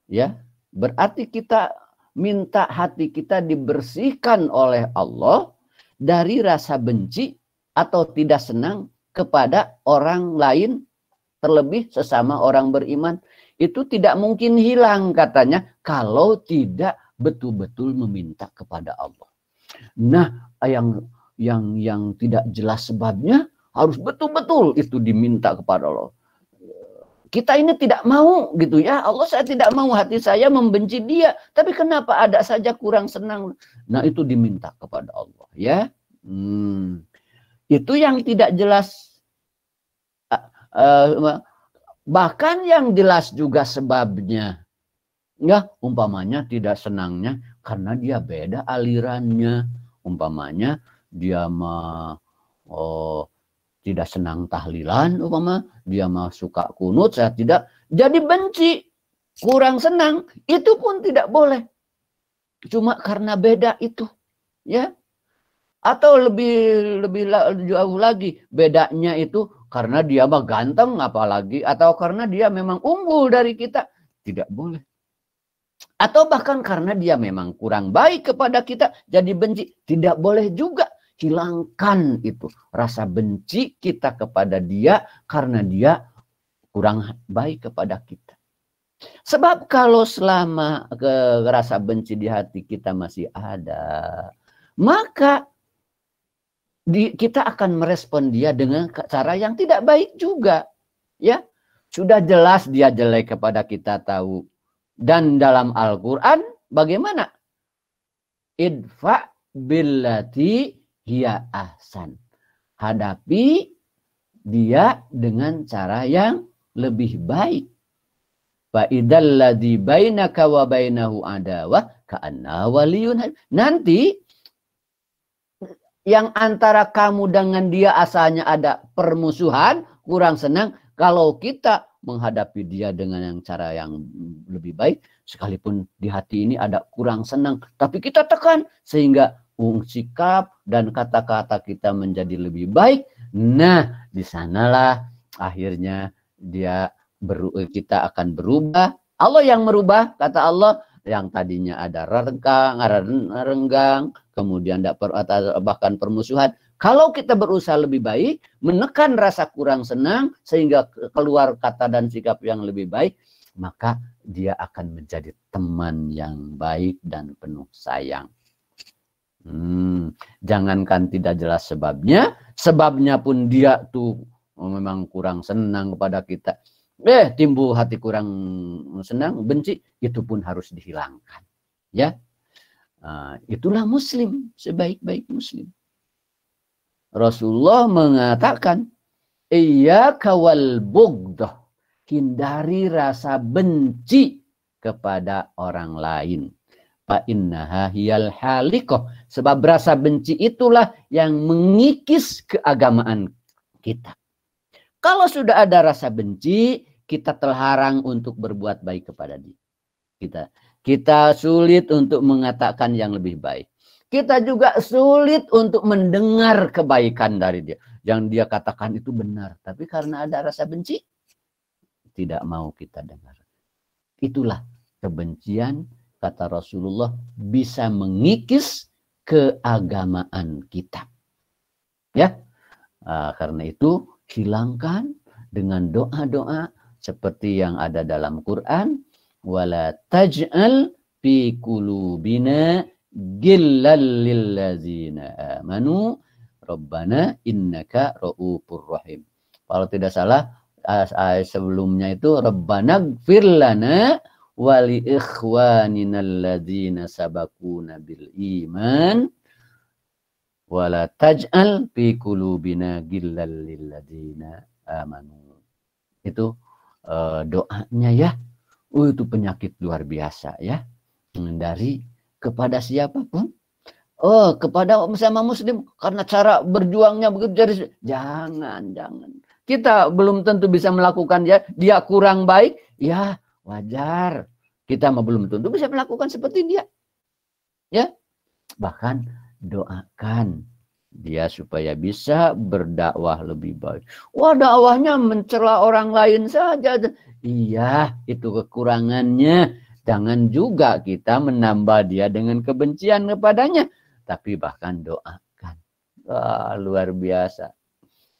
ya berarti kita minta hati kita dibersihkan oleh Allah dari rasa benci atau tidak senang kepada orang lain, terlebih sesama orang beriman. Itu tidak mungkin hilang katanya kalau tidak betul-betul meminta kepada Allah. Nah, yang tidak jelas sebabnya harus betul-betul itu diminta kepada Allah. Kita ini tidak mau gitu ya, Allah saya tidak mau, hati saya membenci dia, tapi kenapa ada saja kurang senang. Nah itu diminta kepada Allah ya. Itu yang tidak jelas. Bahkan yang jelas juga sebabnya. Ya, umpamanya tidak senangnya karena dia beda alirannya. Umpamanya dia tidak senang tahlilan, umpama dia suka kunut, saya tidak, jadi benci, kurang senang, itu pun tidak boleh. Cuma karena beda itu, ya. Atau lebih jauh lagi, bedanya itu karena dia mah ganteng apalagi, atau karena dia memang unggul dari kita, tidak boleh. Atau bahkan karena dia memang kurang baik kepada kita, jadi benci, tidak boleh juga. Hilangkan itu rasa benci kita kepada dia karena dia kurang baik kepada kita. Sebab kalau selama rasa benci di hati kita masih ada, maka kita akan merespon dia dengan cara yang tidak baik juga. Ya, sudah jelas dia jelek kepada kita tahu. Dan dalam Al-Quran bagaimana? Idfa billati hiya ahsan. Hadapi dia dengan cara yang lebih baik. Fa idzal ladzi bainaka wa bainahu adawah ka'anna waliyun. Nanti yang antara kamu dengan dia asalnya ada permusuhan, kurang senang. Kalau kita menghadapi dia dengan yang cara yang lebih baik, sekalipun di hati ini ada kurang senang, tapi kita tekan sehingga sikap dan kata-kata kita menjadi lebih baik. Nah, di sanalah akhirnya kita akan berubah. Allah yang merubah, kata Allah, yang tadinya ada renggang, kemudian bahkan permusuhan. Kalau kita berusaha lebih baik, menekan rasa kurang senang, sehingga keluar kata dan sikap yang lebih baik, maka dia akan menjadi teman yang baik dan penuh sayang. Jangankan tidak jelas sebabnya pun dia tuh memang kurang senang kepada kita. Timbul hati kurang senang, benci, itu pun harus dihilangkan. Ya, itulah Muslim, sebaik-baik Muslim. Rasulullah mengatakan, iyyaka wal bughdah, hindari rasa benci kepada orang lain. Fa innaha hiyal haliqah, sebab rasa benci itulah yang mengikis keagamaan kita. Kalau sudah ada rasa benci, kita terlarang untuk berbuat baik kepada dia. Kita sulit untuk mengatakan yang lebih baik. Kita juga sulit untuk mendengar kebaikan dari dia. Yang dia katakan itu benar. Tapi karena ada rasa benci, tidak mau kita dengar. Itulah kebencian, kata Rasulullah, bisa mengikis keagamaan kita. Ya, karena itu hilangkan dengan doa-doa seperti yang ada dalam Quran. Wala taj'al fi qulubina gillal lillazina amanu rabbana innaka raufur rahim. Kalau tidak salah sebelumnya itu rabbana gfir lana wa li ikhwanina allazina sabaquna bil iman wala taj'al fi qulubina gillal lillazina amanu. Itu doanya ya. Itu penyakit luar biasa ya. Dari kepada siapapun. Kepada sama Muslim, karena cara berjuangnya begitu, jadi jangan. Kita belum tentu bisa melakukan dia kurang baik, ya wajar. Kita belum tentu bisa melakukan seperti dia. Ya. Bahkan doakan dia supaya bisa berdakwah lebih baik. Wah, dakwahnya mencela orang lain saja. Iya, itu kekurangannya. Jangan juga kita menambah dia dengan kebencian kepadanya. Tapi bahkan doakan. Wah, luar biasa.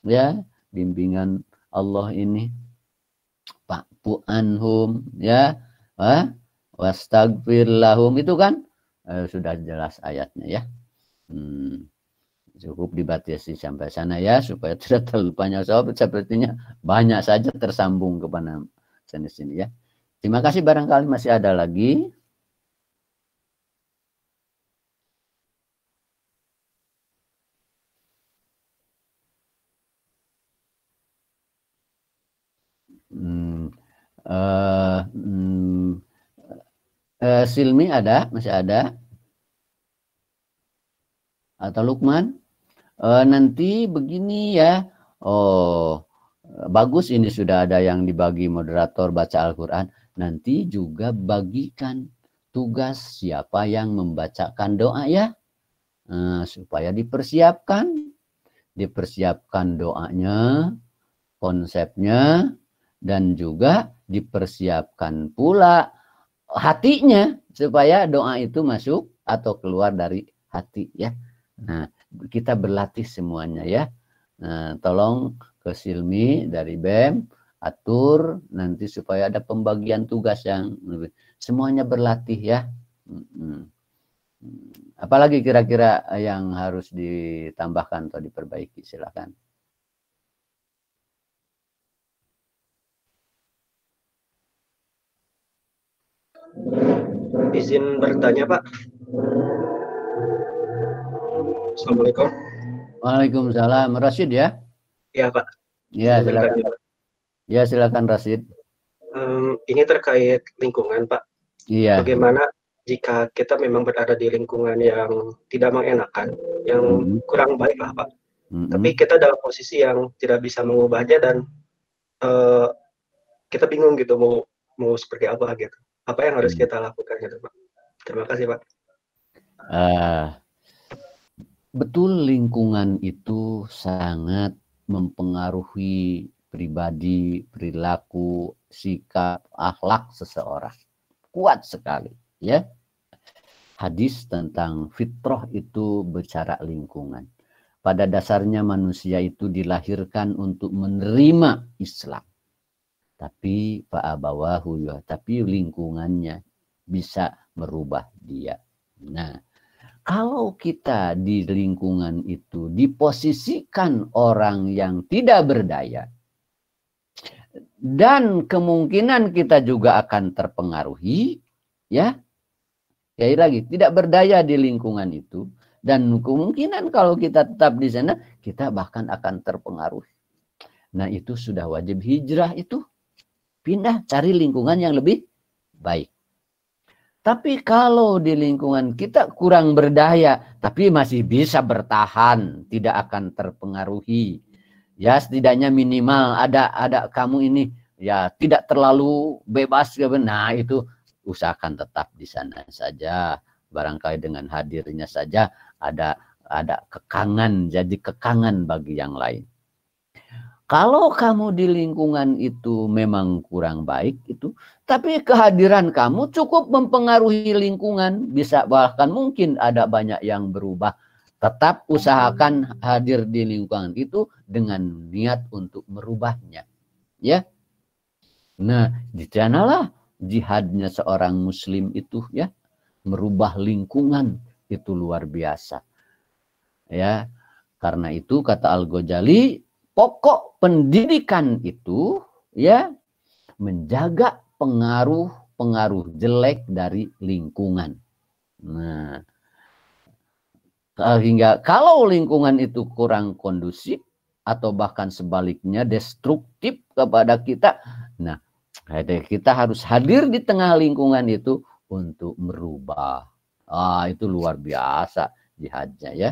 Ya, bimbingan Allah ini. Fa'fu anhum. Ya. Wastagfir lahum. Itu kan sudah jelas ayatnya ya. Cukup dibatasi sampai sana ya. Supaya tidak terlalu banyak soal. Sepertinya banyak saja tersambung kepada sini ya. Terima kasih, barangkali masih ada lagi. Silmi ada? Masih ada? Atau Lukman? Nanti begini ya. Bagus ini sudah ada yang dibagi moderator baca Al-Quran. Nanti juga bagikan tugas siapa yang membacakan doa ya. Supaya dipersiapkan doanya, konsepnya, dan juga dipersiapkan pula hatinya supaya doa itu masuk atau keluar dari hati ya. Nah, kita berlatih semuanya ya. Tolong ke Silmi dari BEM atur nanti supaya ada pembagian tugas yang lebih. Semuanya berlatih ya. Apalagi kira-kira yang harus ditambahkan atau diperbaiki, silakan. Izin bertanya, Pak. Assalamualaikum. Waalaikumsalam. Rasid ya? Ya, Pak. Ya, Izin silakan. bertanya, Pak. Ya, silakan Rasid. Ini terkait lingkungan, Pak. Iya. Bagaimana jika kita memang berada di lingkungan yang tidak mengenakan, yang kurang baik lah, Pak. Tapi kita dalam posisi yang tidak bisa mengubahnya dan kita bingung gitu mau seperti apa gitu. Apa yang harus kita lakukan gitu, Pak? Terima kasih, Pak. Betul, lingkungan itu sangat mempengaruhi pribadi, perilaku, sikap, akhlak seseorang. Kuat sekali, ya. Hadis tentang fitrah itu bicara lingkungan. Pada dasarnya manusia itu dilahirkan untuk menerima Islam. Tapi tapi lingkungannya bisa merubah dia. Nah, kalau kita di lingkungan itu diposisikan orang yang tidak berdaya, dan kemungkinan kita juga akan terpengaruhi, ya. Sekali lagi, tidak berdaya di lingkungan itu, dan kemungkinan kalau kita tetap di sana, kita bahkan akan terpengaruhi. Nah, itu sudah wajib hijrah itu. Pindah, cari lingkungan yang lebih baik. Tapi kalau di lingkungan kita kurang berdaya, tapi masih bisa bertahan, tidak akan terpengaruhi. Ya, setidaknya minimal ada kamu ini ya tidak terlalu bebas. Nah, itu usahakan tetap di sana saja. Barangkali dengan hadirnya saja ada kekangan, jadi kekangan bagi yang lain. Kalau kamu di lingkungan itu memang kurang baik itu, tapi kehadiran kamu cukup mempengaruhi lingkungan, bisa bahkan mungkin ada banyak yang berubah. Tetap usahakan hadir di lingkungan itu dengan niat untuk merubahnya, ya. Nah, di sanalah jihadnya seorang muslim itu, ya, merubah lingkungan itu luar biasa. Ya, karena itu kata Al-Ghazali, pokok pendidikan itu, ya, menjaga pengaruh jelek dari lingkungan. Nah, hingga kalau lingkungan itu kurang kondusif atau bahkan sebaliknya destruktif kepada kita, nah, kita harus hadir di tengah lingkungan itu untuk merubah. Itu luar biasa jihadnya, ya.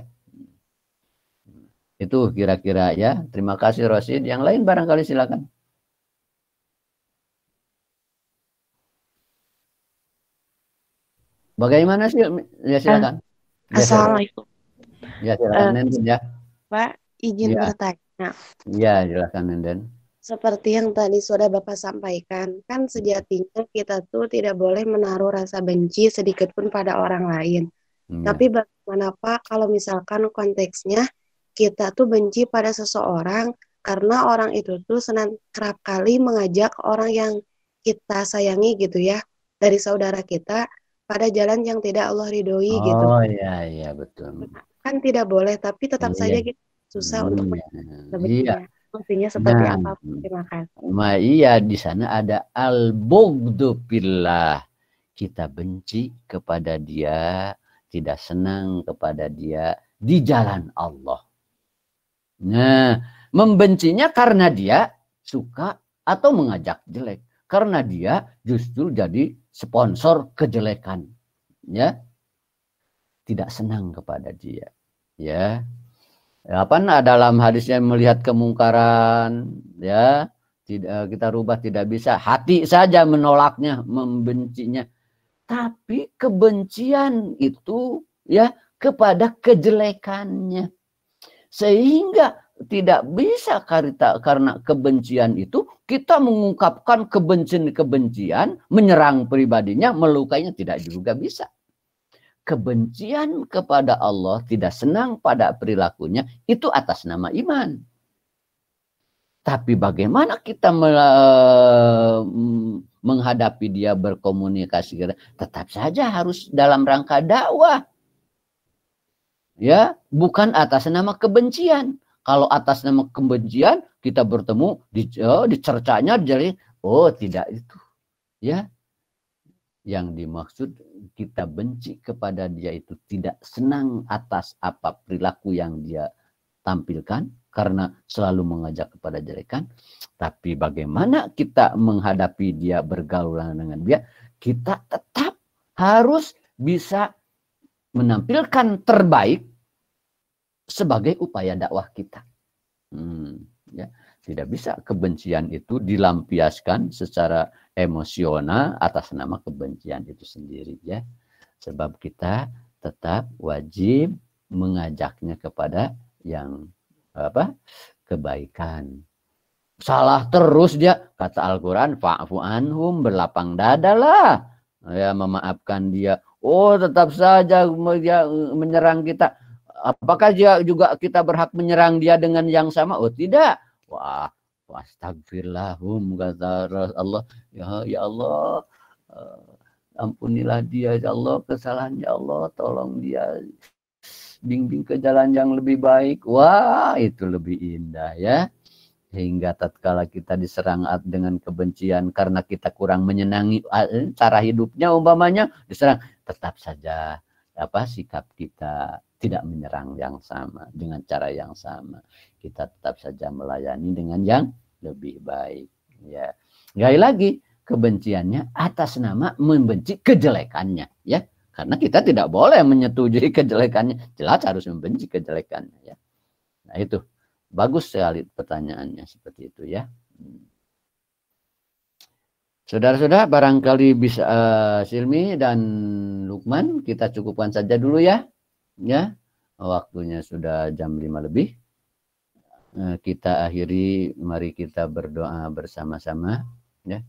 Itu kira-kira, ya. Terima kasih Rosid. Yang lain barangkali silakan. Bagaimana sih? Ya silakan. Assalamualaikum. Ya silakan Nenden, ya. Pak, izin bertanya. Ya, silakan Nenden. Seperti yang tadi sudah Bapak sampaikan, kan sejatinya kita tuh tidak boleh menaruh rasa benci sedikit pun pada orang lain. Tapi bagaimana Pak kalau misalkan konteksnya kita tuh benci pada seseorang karena orang itu tuh kerap kali mengajak orang yang kita sayangi gitu ya, dari saudara kita pada jalan yang tidak Allah ridhoi gitu. Oh iya betul. Kan tidak boleh, tapi tetap saja kita susah untuk iya. Maksudnya seperti apa? Terima kasih. Iya, di sana ada al-bughdu fillah. Kita benci kepada dia, tidak senang kepada dia di jalan Allah. Nah, membencinya karena dia suka atau mengajak jelek. Karena dia justru jadi sponsor kejelekan. Ya. Tidak senang kepada dia. Ya. Dalam hadisnya melihat kemungkaran, ya, tidak kita rubah tidak bisa. Hati saja menolaknya, membencinya. Tapi kebencian itu, ya, kepada kejelekannya. Sehingga tidak bisa karena kebencian itu kita mengungkapkan kebencian, menyerang pribadinya, melukainya, tidak juga bisa. Kebencian kepada Allah, tidak senang pada perilakunya, itu atas nama iman. Tapi bagaimana kita menghadapi dia, berkomunikasi, tetap saja harus dalam rangka dakwah. Ya, bukan atas nama kebencian. Kalau atas nama kebencian kita bertemu dicercanya, jadi tidak itu. Ya. Yang dimaksud kita benci kepada dia itu tidak senang atas apa perilaku yang dia tampilkan karena selalu mengajak kepada jelekan, tapi bagaimana kita menghadapi dia, bergaul dengan dia, kita tetap harus bisa menampilkan terbaik sebagai upaya dakwah kita. Ya, tidak bisa kebencian itu dilampiaskan secara emosional atas nama kebencian itu sendiri, ya. Sebab kita tetap wajib mengajaknya kepada yang kebaikan. Salah terus dia, kata Al-Quran, fa'fu anhum, berlapang dadalah, ya, memaafkan dia. Tetap saja dia menyerang kita. Apakah dia juga kita berhak menyerang dia dengan yang sama? Tidak. Wah, astagfirullahum, kata Allah. Ya Allah, ampunilah dia, ya Allah, kesalahan, ya Allah, tolong dia, bimbing ke jalan yang lebih baik. Wah, itu lebih indah, ya. Hingga tatkala kita diserang dengan kebencian karena kita kurang menyenangi cara hidupnya, umpamanya diserang, tetap saja sikap kita tidak menyerang yang sama dengan cara yang sama. Kita tetap saja melayani dengan yang lebih baik, ya. Sekali lagi, kebenciannya atas nama membenci kejelekannya, ya. Karena kita tidak boleh menyetujui kejelekannya, jelas harus membenci kejelekannya, ya. Nah, itu bagus sekali pertanyaannya seperti itu, ya. Saudara-saudara, barangkali bisa Silmi dan Lukman kita cukupkan saja dulu, ya. Ya, waktunya sudah jam 5 lebih. Kita akhiri, mari kita berdoa bersama-sama, ya.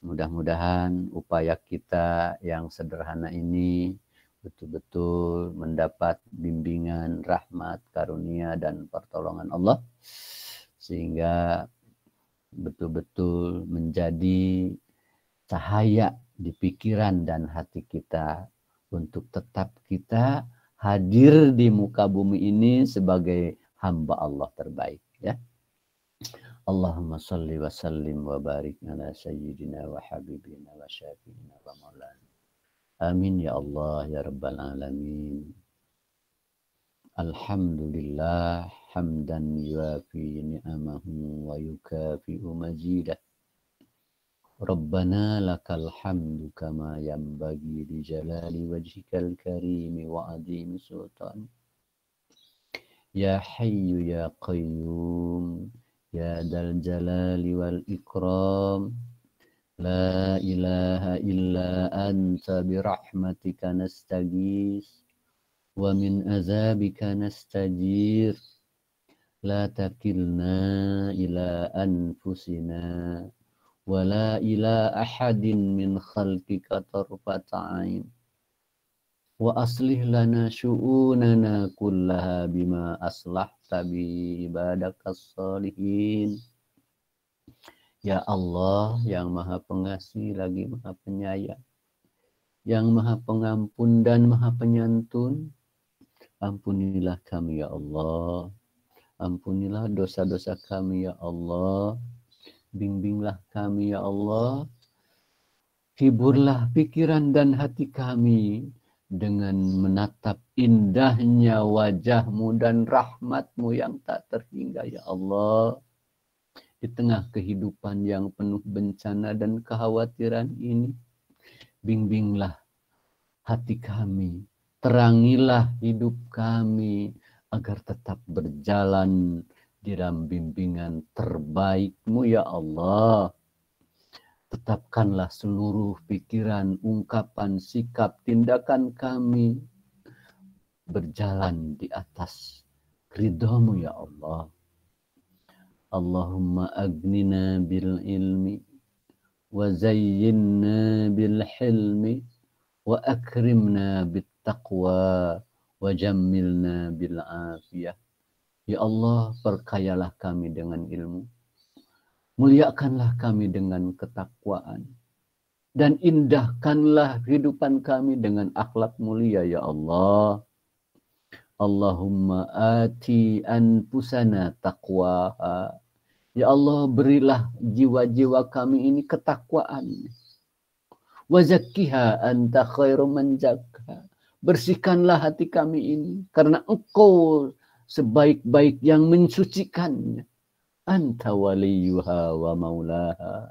Mudah-mudahan upaya kita yang sederhana ini betul-betul mendapat bimbingan, rahmat, karunia, dan pertolongan Allah, sehingga betul-betul menjadi cahaya di pikiran dan hati kita untuk tetap kita hadir di muka bumi ini sebagai hamba Allah terbaik, ya. Allahumma salli wa sallim wa barik ala sayyidina wa habibina wa syafi'ina wa maulana. Amin ya Allah ya rabbal alamin. Alhamdulillah hamdan yuafi ni'amahu wa yukafi'u mazidah. Rabbana lakal hamdu kama yanbaghi li jalali wajhikal karimi wa adhimi sultan. Ya hayyu ya qayyum ya dal jalali wal ikram. La ilaha illa anta birahmatika nastaghis wa min azabika nastajir. La takilna ila anfusina wala ila ahadin min khalqika tarfata ain. Wa aslih lana syu'unana kullaha bima aslahta bi ibadakas salihin. Ya Allah, yang maha pengasih lagi maha penyayang, yang maha pengampun dan maha penyantun, ampunilah kami ya Allah, ampunilah dosa-dosa kami ya Allah. Bimbinglah kami ya Allah, hiburlah pikiran dan hati kami dengan menatap indahnya wajah-Mu dan rahmat-Mu yang tak terhingga ya Allah. Di tengah kehidupan yang penuh bencana dan kekhawatiran ini, bimbinglah hati kami, terangilah hidup kami agar tetap berjalan di dalam bimbingan terbaik-Mu ya Allah. Tetapkanlah seluruh pikiran, ungkapan, sikap, tindakan kami berjalan di atas ridha-Mu ya Allah. Allahumma agnina bil ilmi wa zayyinna bil hilmi wa akrimna bit taqwa wa jammilna bil afiyah. Ya Allah, perkayalah kami dengan ilmu, Muliakanlah kami dengan ketakwaan. Dan indahkanlah kehidupan kami dengan akhlak mulia ya Allah. Allahumma ati anfusana taqwaha. Ya Allah, berilah jiwa-jiwa kami ini ketakwaan. Wa zakkiha anta khairu man zakka. Bersihkanlah hati kami ini karena Engkau sebaik-baik yang mensucikannya. Anta waliyuha wa maulaha.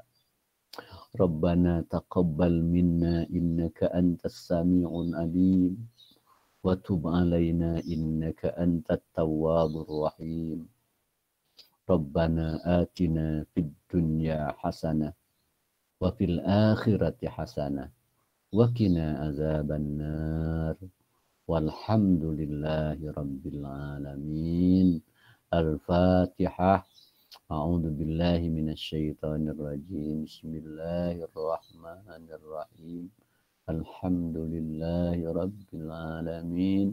Rabbana taqabbal minna innaka antas sami'un alim wa tub alaina innaka antat tawwabur rahim. Rabbana atina fid dunya hasanah wa fil akhirati hasanah wa qina azabannar. Walhamdulillahi rabbil alamin. Al-Fatihah. A'udzu billahi minasyaitonir rajim. Bismillahirrahmanirrahim. Alhamdulillahi rabbil alamin.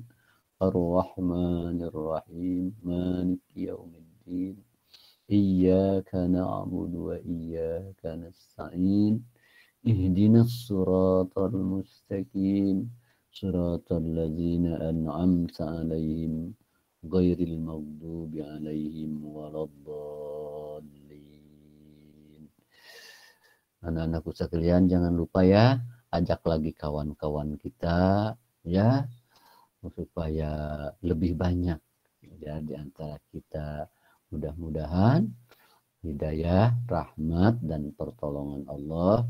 Ar-Rahmanir Rahim. Maliki yaumiddin. Iyyaka na'budu wa iyyaka nasta'in. Ihdinas siratal mustaqim. Siratal ladzina an'amta 'alaihim ghairil maghdubi 'alaihim waladdallin. Anak-anakku sekalian, jangan lupa ya, ajak lagi kawan-kawan kita ya, supaya lebih banyak ya di antara kita. Mudah-mudahan hidayah, rahmat dan pertolongan Allah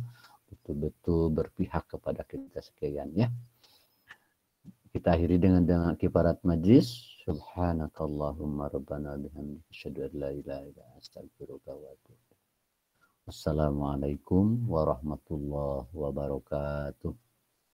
betul-betul berpihak kepada kita sekalian ya. Kita akhiri dengan kifarat majlis. Subhanakallahumma rabbana bihamdika asyhadu an la ilaha illa anta astaghfiruka wa atubu ilaik. Wassalamualaikum warahmatullahi wabarakatuh.